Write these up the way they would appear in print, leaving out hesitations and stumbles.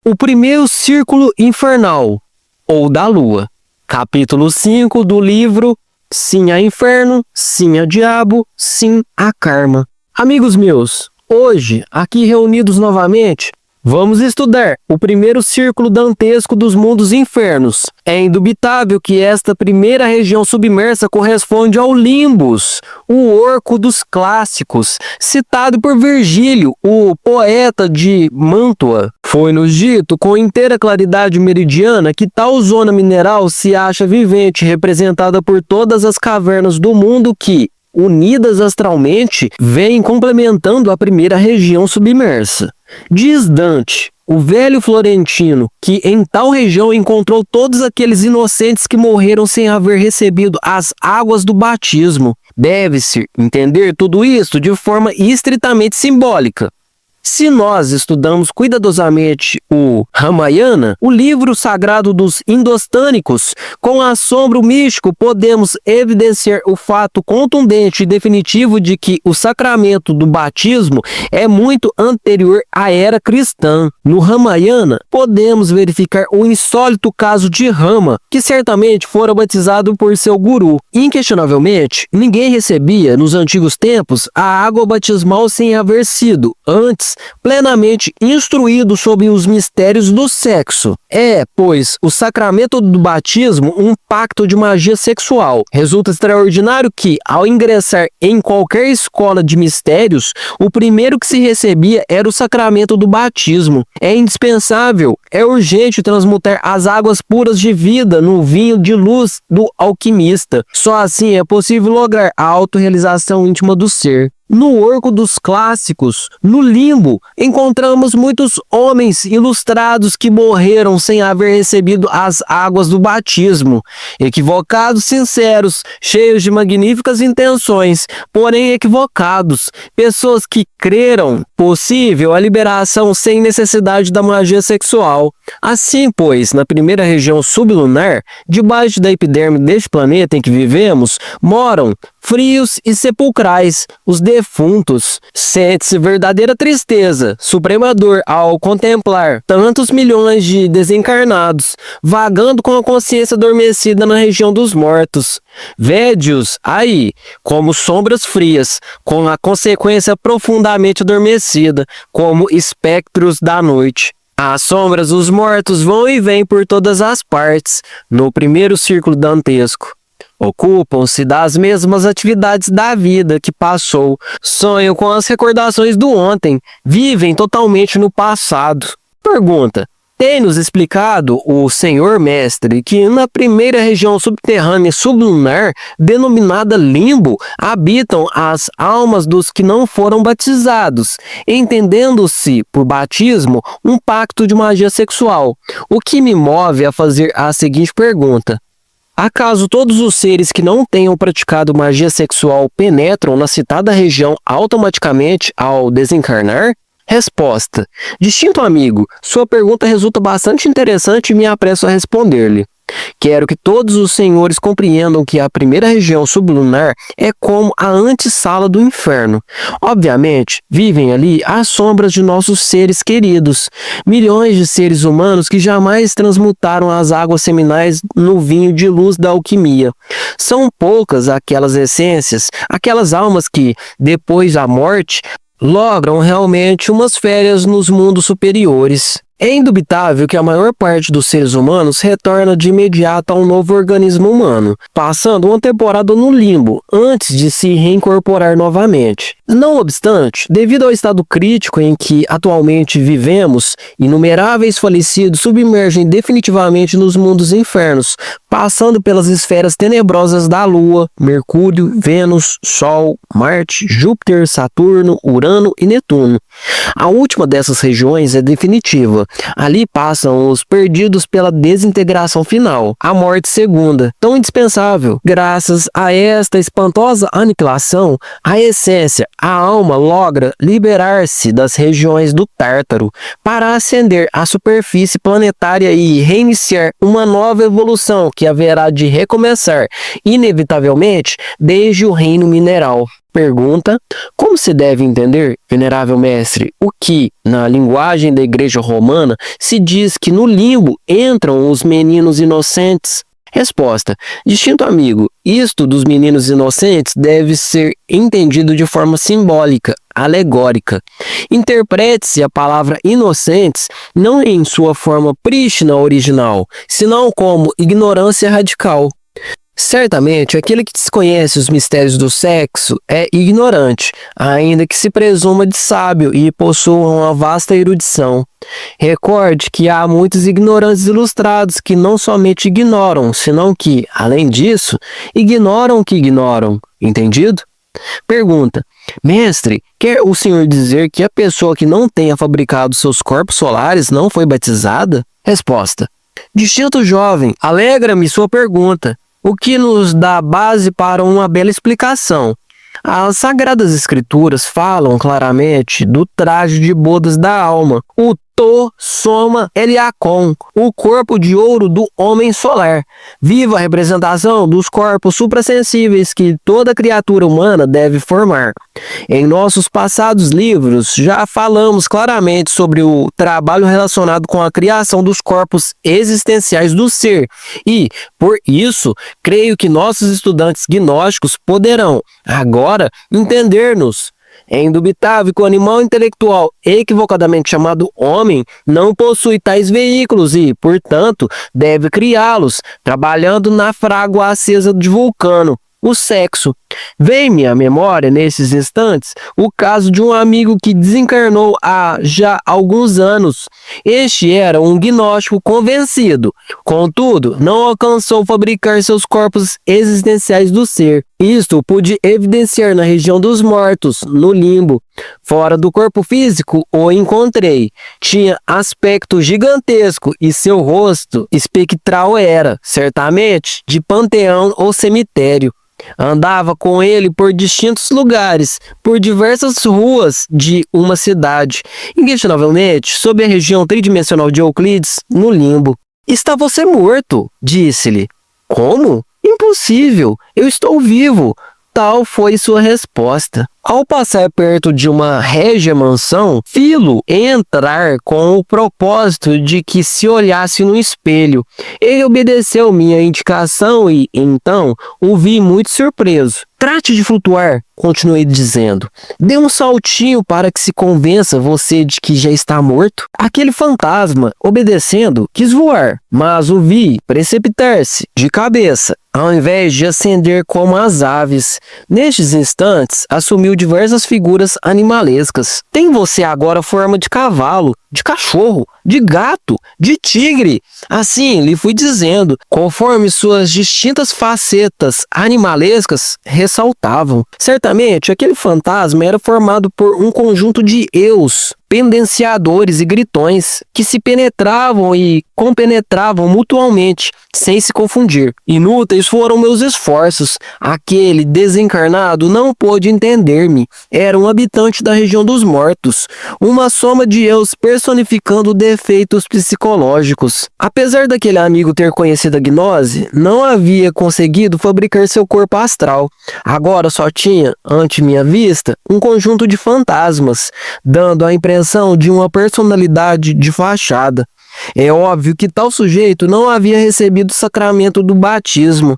O primeiro círculo infernal, ou da lua. Capítulo 5 do livro Sim a Inferno, Sim a Diabo, Sim a Karma. Amigos meus, hoje, aqui reunidos novamente, vamos estudar o primeiro círculo dantesco dos mundos infernos. É indubitável que esta primeira região submersa corresponde ao Limbus, o orco dos clássicos, citado por Virgílio, o poeta de Mantua. Foi-nos dito com inteira claridade meridiana que tal zona mineral se acha vivente, representada por todas as cavernas do mundo que, unidas astralmente, vêm complementando a primeira região submersa. Diz Dante, o velho florentino, que em tal região encontrou todos aqueles inocentes que morreram sem haver recebido as águas do batismo. Deve-se entender tudo isso de forma estritamente simbólica. Se nós estudamos cuidadosamente o Ramayana, o livro sagrado dos indostânicos, com assombro místico podemos evidenciar o fato contundente e definitivo de que o sacramento do batismo é muito anterior à era cristã. No Ramayana, podemos verificar o insólito caso de Rama, que certamente fora batizado por seu guru. Inquestionavelmente, ninguém recebia, nos antigos tempos, a água batismal sem haver sido, antes, plenamente instruído sobre os mistérios do sexo. É, pois, o sacramento do batismo um pacto de magia sexual. Resulta extraordinário que, ao ingressar em qualquer escola de mistérios, o primeiro que se recebia era o sacramento do batismo. É indispensável, é urgente transmutar as águas puras de vida no vinho de luz do alquimista. Só assim é possível lograr a autorrealização íntima do ser. No orco dos clássicos, no limbo, encontramos muitos homens ilustrados que morreram sem haver recebido as águas do batismo. Equivocados sinceros, cheios de magníficas intenções, porém equivocados. Pessoas que creram possível a liberação sem necessidade da magia sexual. Assim, pois, na primeira região sublunar, debaixo da epiderme deste planeta em que vivemos, moram frios e sepulcrais, os defuntos. Sente-se verdadeira tristeza, suprema dor ao contemplar tantos milhões de desencarnados, vagando com a consciência adormecida na região dos mortos. Vede-os aí, como sombras frias, com a consequência profundamente adormecida, como espectros da noite. As sombras dos mortos vão e vêm por todas as partes, no primeiro círculo dantesco. Ocupam-se das mesmas atividades da vida que passou, sonham com as recordações do ontem, vivem totalmente no passado. Pergunta: tem-nos explicado o Senhor Mestre que na primeira região subterrânea sublunar, denominada Limbo, habitam as almas dos que não foram batizados, entendendo-se por batismo um pacto de magia sexual. O que me move a fazer a seguinte pergunta: acaso todos os seres que não tenham praticado magia sexual penetram na citada região automaticamente ao desencarnar? Resposta: distinto amigo, sua pergunta resulta bastante interessante e me apresso a responder-lhe. Quero que todos os senhores compreendam que a primeira região sublunar é como a antessala do inferno. Obviamente, vivem ali as sombras de nossos seres queridos, milhões de seres humanos que jamais transmutaram as águas seminais no vinho de luz da alquimia. São poucas aquelas essências, aquelas almas que, depois da morte, logram realmente umas férias nos mundos superiores. É indubitável que a maior parte dos seres humanos retorna de imediato a um novo organismo humano, passando uma temporada no limbo, antes de se reincorporar novamente. Não obstante, devido ao estado crítico em que atualmente vivemos, inumeráveis falecidos submergem definitivamente nos mundos infernos, passando pelas esferas tenebrosas da Lua, Mercúrio, Vênus, Sol, Marte, Júpiter, Saturno, Urano e Netuno. A última dessas regiões é definitiva. Ali passam os perdidos pela desintegração final, a morte segunda, tão indispensável. Graças a esta espantosa aniquilação, a essência, a alma logra liberar-se das regiões do Tártaro para ascender à superfície planetária e reiniciar uma nova evolução que haverá de recomeçar, inevitavelmente, desde o reino mineral. Pergunta: como se deve entender, venerável mestre, o que, na linguagem da Igreja Romana, se diz que no limbo entram os meninos inocentes? Resposta: distinto amigo, isto dos meninos inocentes deve ser entendido de forma simbólica, alegórica. Interprete-se a palavra inocentes não em sua forma prístina original, senão como ignorância radical. Certamente, aquele que desconhece os mistérios do sexo é ignorante, ainda que se presuma de sábio e possua uma vasta erudição. Recorde que há muitos ignorantes ilustrados que não somente ignoram, senão que, além disso, ignoram que ignoram. Entendido? Pergunta: mestre, quer o senhor dizer que a pessoa que não tenha fabricado seus corpos solares não foi batizada? Resposta: distinto jovem, alegra-me sua pergunta, o que nos dá base para uma bela explicação. As Sagradas Escrituras falam claramente do traje de bodas da alma, o Soma Eliacon, o corpo de ouro do homem solar, viva representação dos corpos suprassensíveis que toda criatura humana deve formar. Em nossos passados livros, já falamos claramente sobre o trabalho relacionado com a criação dos corpos existenciais do ser e, por isso, creio que nossos estudantes gnósticos poderão, agora, entender-nos. É indubitável que o animal intelectual equivocadamente chamado homem não possui tais veículos e, portanto, deve criá-los, trabalhando na frágua acesa de Vulcano, o sexo. Vem-me à memória, nesses instantes, o caso de um amigo que desencarnou há já alguns anos. Este era um gnóstico convencido, contudo, não alcançou fabricar seus corpos existenciais do ser. Isto pude evidenciar na região dos mortos, no limbo. Fora do corpo físico, o encontrei. Tinha aspecto gigantesco e seu rosto espectral era, certamente, de panteão ou cemitério. Andava com ele por distintos lugares, por diversas ruas de uma cidade, inquestionavelmente sob a região tridimensional de Euclides, no limbo. Está você morto, disse-lhe. Como? Impossível, eu estou vivo. Tal foi sua resposta. Ao passar perto de uma régia mansão, vi-lo entrar com o propósito de que se olhasse no espelho. Ele obedeceu minha indicação e, então, o vi muito surpreso. Trate de flutuar, continuei dizendo. Dê um saltinho para que se convença você de que já está morto. Aquele fantasma, obedecendo, quis voar, mas o vi precipitar-se de cabeça, ao invés de ascender como as aves. Nestes instantes, assumiu diversas figuras animalescas. Tem você agora forma de cavalo, de cachorro, de gato, de tigre. Assim lhe fui dizendo, conforme suas distintas facetas animalescas ressaltavam. Certamente, aquele fantasma era formado por um conjunto de eus, pendenciadores e gritões, que se penetravam e compenetravam mutuamente, sem se confundir. Inúteis foram meus esforços. Aquele desencarnado não pôde entender-me. Era um habitante da região dos mortos, uma soma de eus personificando defeitos psicológicos. Apesar daquele amigo ter conhecido a gnose, não havia conseguido fabricar seu corpo astral. Agora só tinha, ante minha vista, um conjunto de fantasmas, dando a impressão de uma personalidade de fachada. É óbvio que tal sujeito não havia recebido o sacramento do batismo.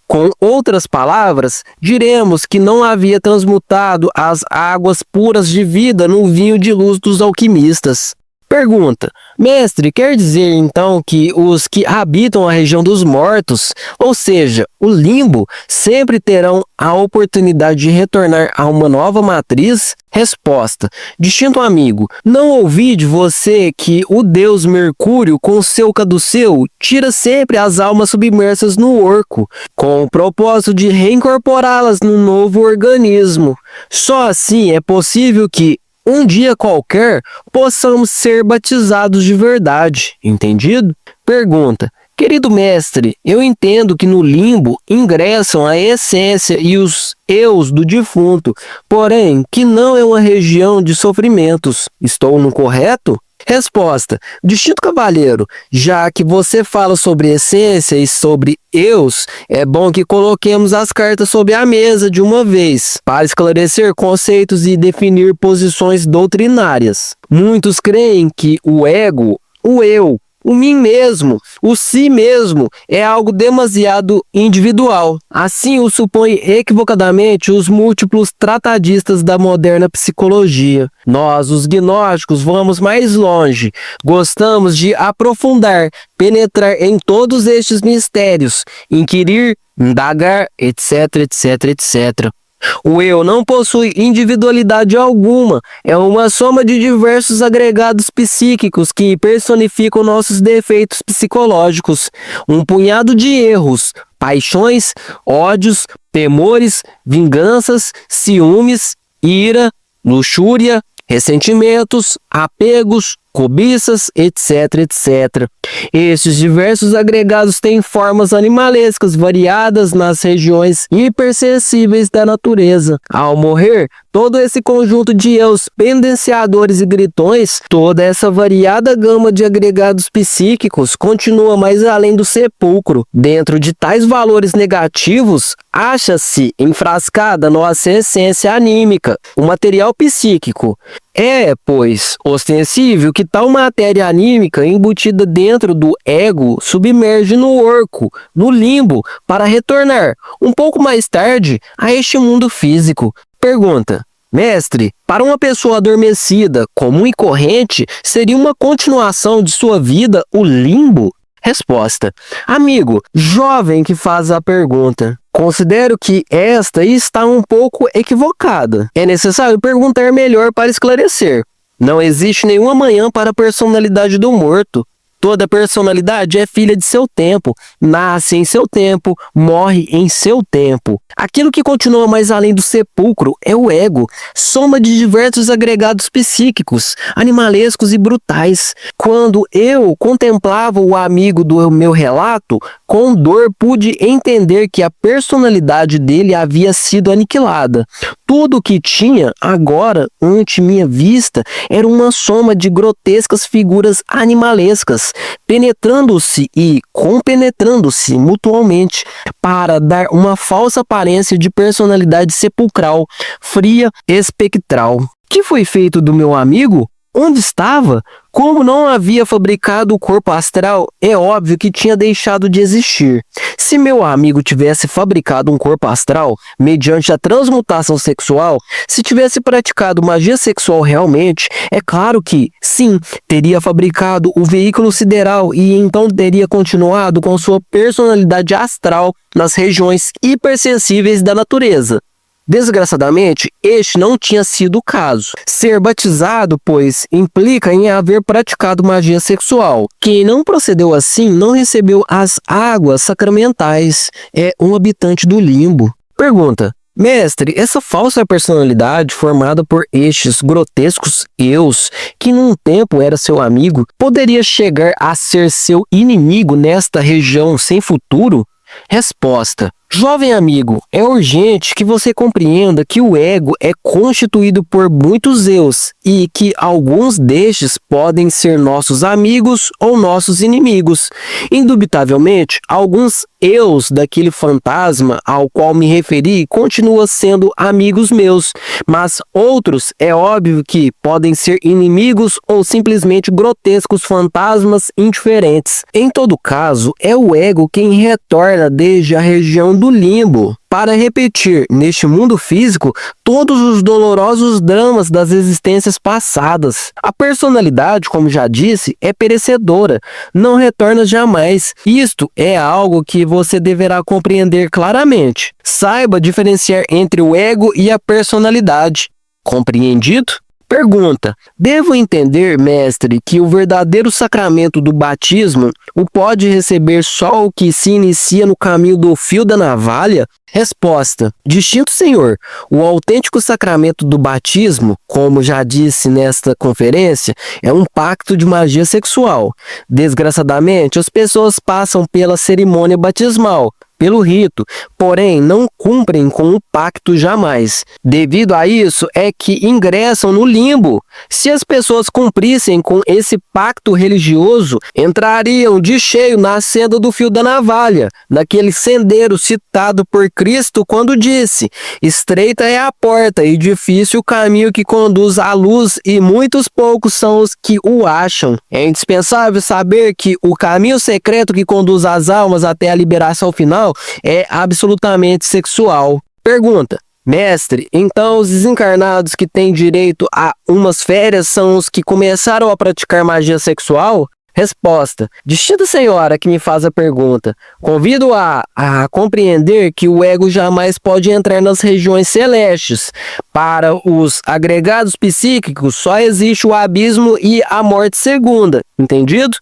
Com outras palavras, diremos que não havia transmutado as águas puras de vida no vinho de luz dos alquimistas. Pergunta: mestre, quer dizer então que os que habitam a região dos mortos, ou seja, o limbo, sempre terão a oportunidade de retornar a uma nova matriz? Resposta: distinto amigo, não ouvi de você que o deus Mercúrio, com seu caduceu, tira sempre as almas submersas no orco, com o propósito de reincorporá-las no novo organismo. Só assim é possível que, um dia qualquer, possamos ser batizados de verdade, entendido? Pergunta: querido mestre, eu entendo que no limbo ingressam a essência e os eus do defunto, porém que não é uma região de sofrimentos. Estou no correto? Resposta: distinto cavalheiro, já que você fala sobre essência e sobre eus, é bom que coloquemos as cartas sobre a mesa de uma vez, para esclarecer conceitos e definir posições doutrinárias. Muitos creem que o ego, o eu, o mim mesmo, o si mesmo, é algo demasiado individual. Assim o supõe equivocadamente os múltiplos tratadistas da moderna psicologia. Nós, os gnósticos, vamos mais longe. Gostamos de aprofundar, penetrar em todos estes mistérios, inquirir, indagar, etc, etc, etc. O eu não possui individualidade alguma, é uma soma de diversos agregados psíquicos que personificam nossos defeitos psicológicos, um punhado de erros, paixões, ódios, temores, vinganças, ciúmes, ira, luxúria, ressentimentos, apegos, cobiças, etc, etc. Estes diversos agregados têm formas animalescas variadas nas regiões hipersensíveis da natureza. Ao morrer, todo esse conjunto de eus pendenciadores e gritões, toda essa variada gama de agregados psíquicos continua mais além do sepulcro. Dentro de tais valores negativos, acha-se enfrascada nossa essência anímica, o material psíquico. É, pois, ostensível que tal matéria anímica embutida dentro do ego submerge no orco, no limbo, para retornar, um pouco mais tarde, a este mundo físico. Pergunta: mestre, para uma pessoa adormecida, comum e corrente, seria uma continuação de sua vida o limbo? Resposta: amigo, jovem que faz a pergunta, considero que esta está um pouco equivocada. É necessário perguntar melhor para esclarecer. Não existe nenhum amanhã para a personalidade do morto. Toda personalidade é filha de seu tempo, nasce em seu tempo, morre em seu tempo. Aquilo que continua mais além do sepulcro é o ego, soma de diversos agregados psíquicos, animalescos e brutais. Quando eu contemplava o amigo do meu relato, com dor pude entender que a personalidade dele havia sido aniquilada. Tudo o que tinha agora ante minha vista era uma soma de grotescas figuras animalescas, penetrando-se e compenetrando-se mutuamente para dar uma falsa aparência de personalidade sepulcral, fria, espectral. Que foi feito do meu amigo? Onde estava? Como não havia fabricado o corpo astral, é óbvio que tinha deixado de existir. Se meu amigo tivesse fabricado um corpo astral, mediante a transmutação sexual, se tivesse praticado magia sexual realmente, é claro que, sim, teria fabricado o veículo sideral e então teria continuado com sua personalidade astral nas regiões hipersensíveis da natureza. Desgraçadamente, este não tinha sido o caso. Ser batizado, pois, implica em haver praticado magia sexual. Quem não procedeu assim não recebeu as águas sacramentais, é um habitante do limbo. Pergunta: mestre, essa falsa personalidade formada por estes grotescos eus, que num tempo era seu amigo, poderia chegar a ser seu inimigo nesta região sem futuro? Resposta: jovem amigo, é urgente que você compreenda que o ego é constituído por muitos eus e que alguns destes podem ser nossos amigos ou nossos inimigos. Indubitavelmente, alguns eus daquele fantasma ao qual me referi continuam sendo amigos meus, mas outros é óbvio que podem ser inimigos ou simplesmente grotescos fantasmas indiferentes. Em todo caso, é o ego quem retorna desde a região do limbo para repetir, neste mundo físico, todos os dolorosos dramas das existências passadas. A personalidade, como já disse, é perecedora, não retorna jamais. Isto é algo que você deverá compreender claramente. Saiba diferenciar entre o ego e a personalidade. Compreendido? Pergunta: devo entender, mestre, que o verdadeiro sacramento do batismo o pode receber só o que se inicia no caminho do fio da navalha? Resposta: distinto senhor, o autêntico sacramento do batismo, como já disse nesta conferência, é um pacto de magia sexual. Desgraçadamente, as pessoas passam pela cerimônia batismal, pelo rito, porém não cumprem com o pacto jamais. Devido a isso é que ingressam no limbo. Se as pessoas cumprissem com esse pacto religioso, entrariam de cheio na senda do fio da navalha, naquele sendeiro citado por Cristo quando disse: estreita é a porta e difícil o caminho que conduz à luz, e muitos poucos são os que o acham. É indispensável saber que o caminho secreto que conduz as almas até a liberação final é absolutamente sexual. Pergunta: mestre, então os desencarnados que têm direito a umas férias são os que começaram a praticar magia sexual? Resposta: distinta senhora que me faz a pergunta, convido a compreender que o ego jamais pode entrar nas regiões celestes. Para os agregados psíquicos só existe o abismo e a morte segunda, entendido?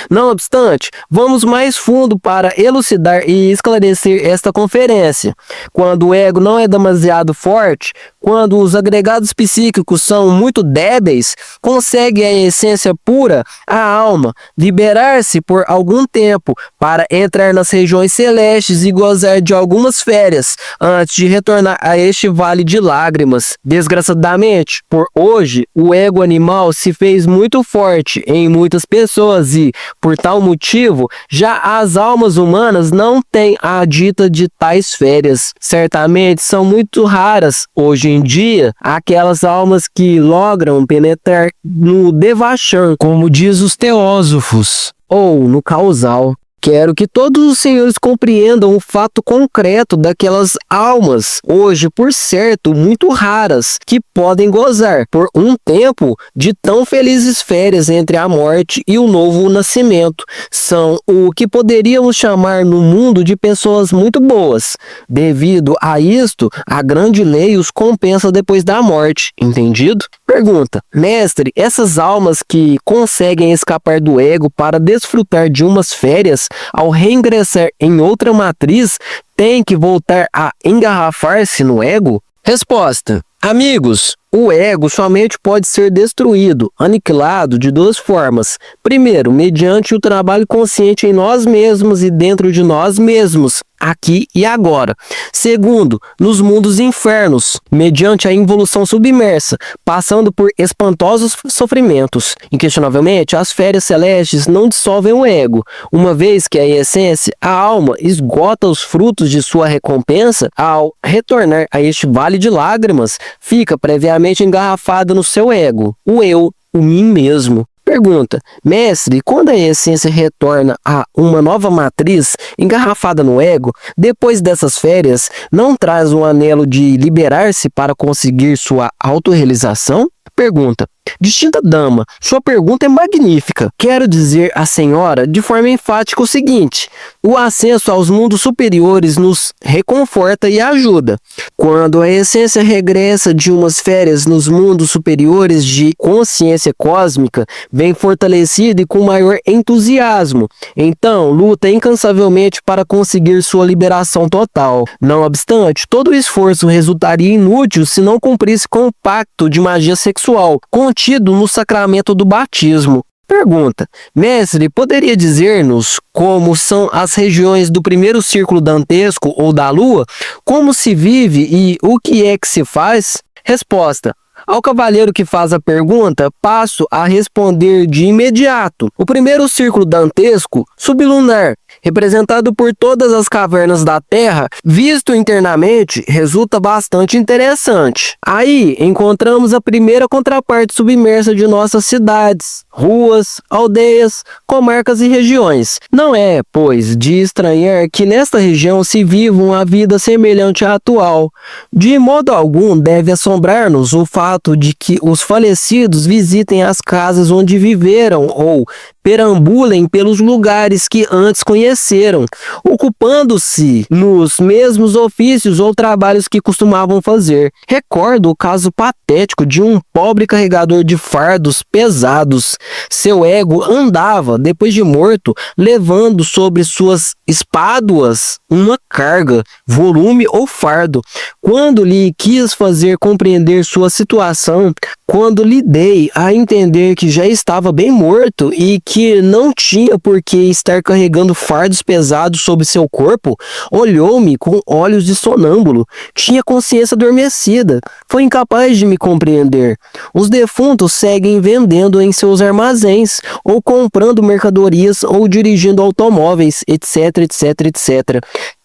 Não obstante, vamos mais fundo para elucidar e esclarecer esta conferência. Quando o ego não é demasiado forte, quando os agregados psíquicos são muito débeis, consegue a essência pura, a alma, liberar-se por algum tempo para entrar nas regiões celestes e gozar de algumas férias antes de retornar a este vale de lágrimas. Desgraçadamente, por hoje, o ego animal se fez muito forte em muitas pessoas e, por tal motivo, já as almas humanas não têm a dita de tais férias. Certamente são muito raras, hoje em dia, aquelas almas que logram penetrar no devachan, como diz os teósofos, ou no causal. Quero que todos os senhores compreendam o fato concreto daquelas almas, hoje, por certo, muito raras, que podem gozar, por um tempo, de tão felizes férias entre a morte e o novo nascimento. São o que poderíamos chamar no mundo de pessoas muito boas. Devido a isto, a grande lei os compensa depois da morte, entendido? Pergunta: mestre, essas almas que conseguem escapar do ego para desfrutar de umas férias, ao reingressar em outra matriz, têm que voltar a engarrafar-se no ego? Resposta: amigos, o ego somente pode ser destruído, aniquilado de duas formas. Primeiro, mediante o trabalho consciente em nós mesmos e dentro de nós mesmos, aqui e agora. Segundo, nos mundos infernos, mediante a involução submersa, passando por espantosos sofrimentos. Inquestionavelmente, as férias celestes não dissolvem o ego, uma vez que a essência, a alma, esgota os frutos de sua recompensa, ao retornar a este vale de lágrimas, fica previamente engarrafada no seu ego, o eu, o mim mesmo. Pergunta: mestre, quando a essência retorna a uma nova matriz engarrafada no ego, depois dessas férias, não traz um anelo de liberar-se para conseguir sua autorrealização? Pergunta: distinta dama, sua pergunta é magnífica. Quero dizer à senhora de forma enfática o seguinte: o acesso aos mundos superiores nos reconforta e ajuda. Quando a essência regressa de umas férias nos mundos superiores de consciência cósmica, vem fortalecida e com maior entusiasmo. Então, luta incansavelmente para conseguir sua liberação total. Não obstante, todo o esforço resultaria inútil se não cumprisse com o pacto de magia sexual contido no sacramento do batismo. Pergunta: mestre, poderia dizer-nos como são as regiões do primeiro círculo dantesco ou da lua? Como se vive e o que é que se faz? Resposta: ao cavalheiro que faz a pergunta, passo a responder de imediato. O primeiro círculo dantesco, sublunar, representado por todas as cavernas da Terra, visto internamente, resulta bastante interessante. Aí encontramos a primeira contraparte submersa de nossas cidades, ruas, aldeias, comarcas e regiões. Não é, pois, de estranhar que nesta região se viva uma vida semelhante à atual. De modo algum deve assombrar-nos o fato de que os falecidos visitem as casas onde viveram ou perambulem pelos lugares que antes conheceram, ocupando-se nos mesmos ofícios ou trabalhos que costumavam fazer. Recordo o caso patético de um pobre carregador de fardos pesados. Seu ego andava, depois de morto, levando sobre suas espáduas uma carga, volume ou fardo. Quando lhe quis fazer compreender sua situação, quando lhe dei a entender que já estava bem morto e que não tinha por que estar carregando fardos pesados sobre seu corpo, olhou-me com olhos de sonâmbulo. Tinha consciência adormecida. Foi incapaz de me compreender. Os defuntos seguem vendendo em seus armazéns, ou comprando mercadorias, ou dirigindo automóveis, etc, etc, etc.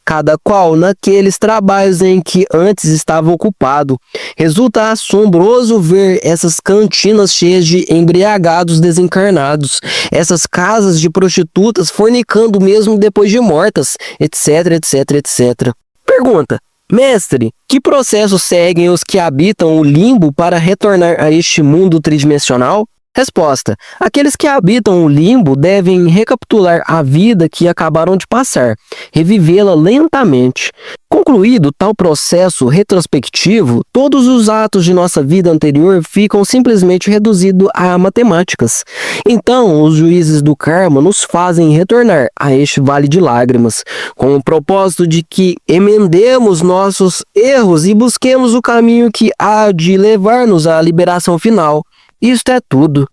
Cada qual naqueles trabalhos em que antes estava ocupado. Resulta assombroso ver essas cantinas cheias de embriagados desencarnados, essas casas de prostitutas fornicando mesmo depois de mortas, etc, etc, etc. Pergunta: mestre, que processos seguem os que habitam o limbo para retornar a este mundo tridimensional? Resposta: aqueles que habitam o limbo devem recapitular a vida que acabaram de passar, revivê-la lentamente. Concluído tal processo retrospectivo, todos os atos de nossa vida anterior ficam simplesmente reduzidos a matemáticas. Então, os juízes do karma nos fazem retornar a este vale de lágrimas, com o propósito de que emendemos nossos erros e busquemos o caminho que há de levar-nos à liberação final. Isto é tudo.